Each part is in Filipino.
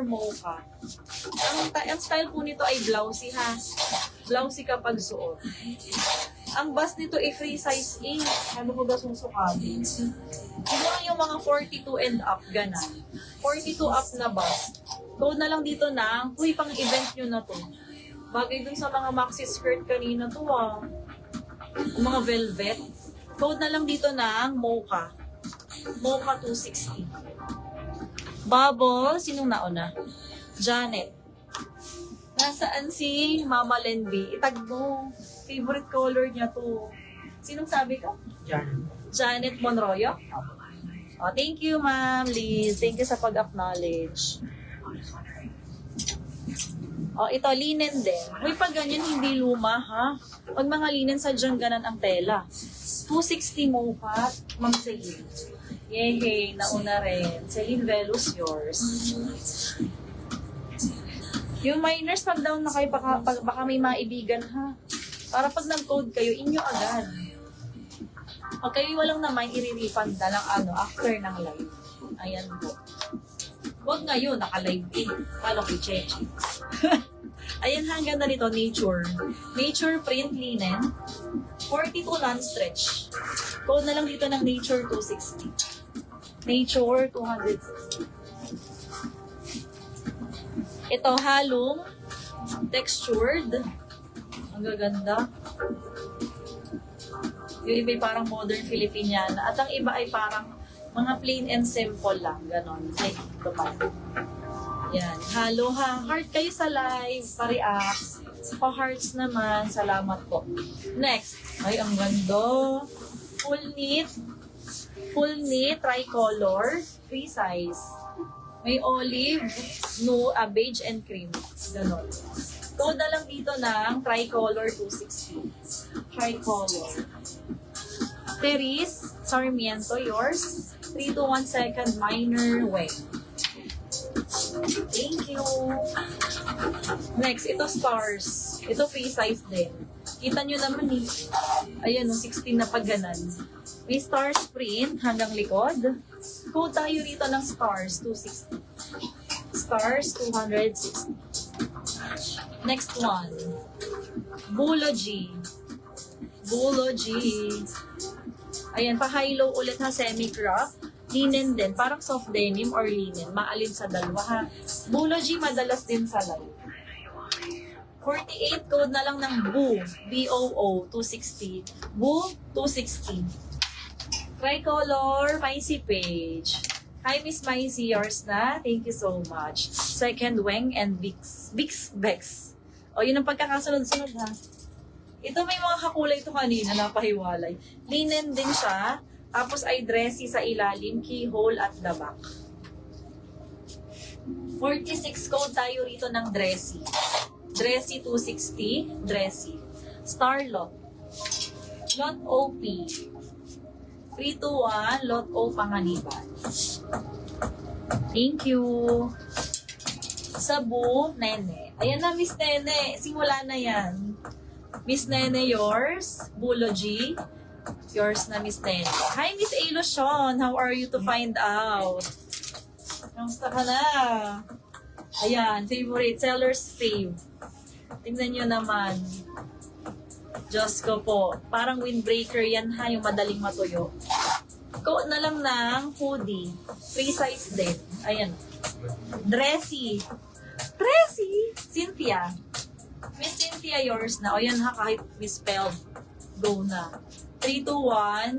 mocha. Ang style po nito ay blousy ha. Blousy kapag suot. Ang bust nito ay free size A. Ano ko ba susukatin? Ito lang yung mga 42 and up, ganan. 42 up na bust. Code na lang dito na, huy, pang event nyo na to. Bagay dun sa mga maxi skirt kanina to ah. Mga velvet. Code na lang dito ng mocha. Mocha 260. Bubble, sinong nauna? Janet. Nasaan si Mama Lenby? Itag mo. Favorite color niya to. Sinong sabi ka? Janet Monroyo? Oh, thank you, Ma'am Liz. Thank you sa pag-acknowledge. Oh, ito, linen din. Uy, pag ganyan, hindi luma, ha? Pag mga linen, sadyang ganan ang tela. 260 mocha, Ma'am Celine. Yehey, nauna rin. Celine Velus, yours. Yung minors, pag down na kayo, baka may maibigan, ha? Para pag nag-code kayo, inyo agad. Pag kayo walang naman, i-refund na lang after ng live. Ayan po. Huwag ngayon, naka-live eh. Paano kay Cheche? Ayan, hanggang na nito, nature. Nature print linen. 42 non-stretch. Code na lang dito ng nature 260. Nature 260. Ito, halong textured. Ang gaganda. Yung iba ay parang modern Filipiniana. At ang iba ay parang mga plain and simple lang. Ganon. Like, ito pa. Yan. Halo ha. Heart kayo sa live. Pa-react. Sa pa-hearts naman. Salamat po. Next. Ay, ang ganda. Full knit. Full knit. Tricolor. Free size. May olive, beige and cream. Ganon. Code na lang dito ng tricolor 260. Tricolor. Teris, Sarmiento, yours. 3 to 1 second minor way. Thank you. Next, ito stars. Ito free size din. Kita nyo naman eh. Ayan, 16 na pagganan. May stars print hanggang likod. Code tayo rito ng stars, 260. Stars, 260. Next one. Bulogy. Bulogy. Ayan, pa-high-low ulit ha, semi-crop. Linen din, parang soft denim or linen. Maalin sa dalawa ha. Bulogy, madalas din sa live. 48, code na lang ng Boo. B-O-O, 260. Boo, 260. Tricolor, Maisie Page. Hi, Miss Maisie, yours na. Thank you so much. Second, Weng and Bix. Bex. O, yun ang pagkakasunod-sunod ha. Ito may mga kakulay ito kanina, napahiwalay. Linen din siya. Tapos ay dressy sa ilalim, keyhole at the back. 46 code tayo rito ng dressy. Dressy 260, dressy. Starlot. Lot OP. 321, lot O Panganiban. Thank you. Sabu, Nene. Ayan na, Miss Nene. Simula na yan. Miss Nene, yours. Bulogy. Yours na, Miss Nene. Hi, Miss Ilusyon. How are you to find out? Kamusta ka na? Ayan, favorite. Seller's fave. Tingnan nyo naman. Diyos ko po. Parang windbreaker yan ha, yung madaling matuyo. Coat na lang ng hoodie. Free size din. Ayan. Dressy. Dressy! Cynthia. Miss Cynthia, yours na. O yan ha, kahit misspelled. Go na. 3, 2,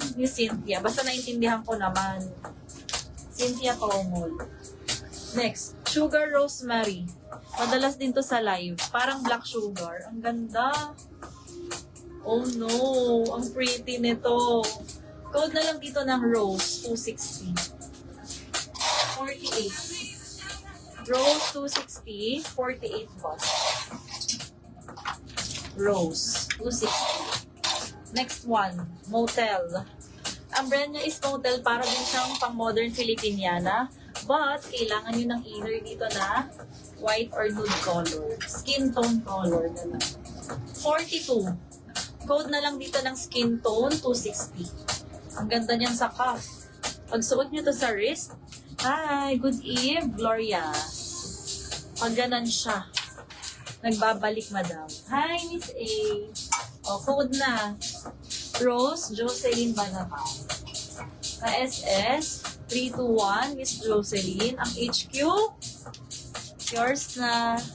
1. Miss Cynthia. Basta naintindihan ko naman. Cynthia Tongol. Next. Sugar Rosemary. Madalas din to sa live. Parang black sugar. Ang ganda. Oh no, ang pretty nito. Code na lang dito ng Rose, 260. 48. Rose, 260. 48 bucks. Rose, 260. Next one, Motel. Ang brand niya is Motel, para din siyang pang modern Filipiniana. But, kailangan nyo ng inner dito na white or nude color. Skin tone color na lang. 42. Code na lang dito ng skin tone, 260. Ang ganda niyan sa cuff. Pag suot nyo to sa wrist, hi, good eve, Gloria. Pag ganan siya, nagbabalik madam. Hi, Miss A. O, code na. Rose Jocelyn Banabao. Ka-SS 321, Miss Jocelyn. Ang HQ, yours na.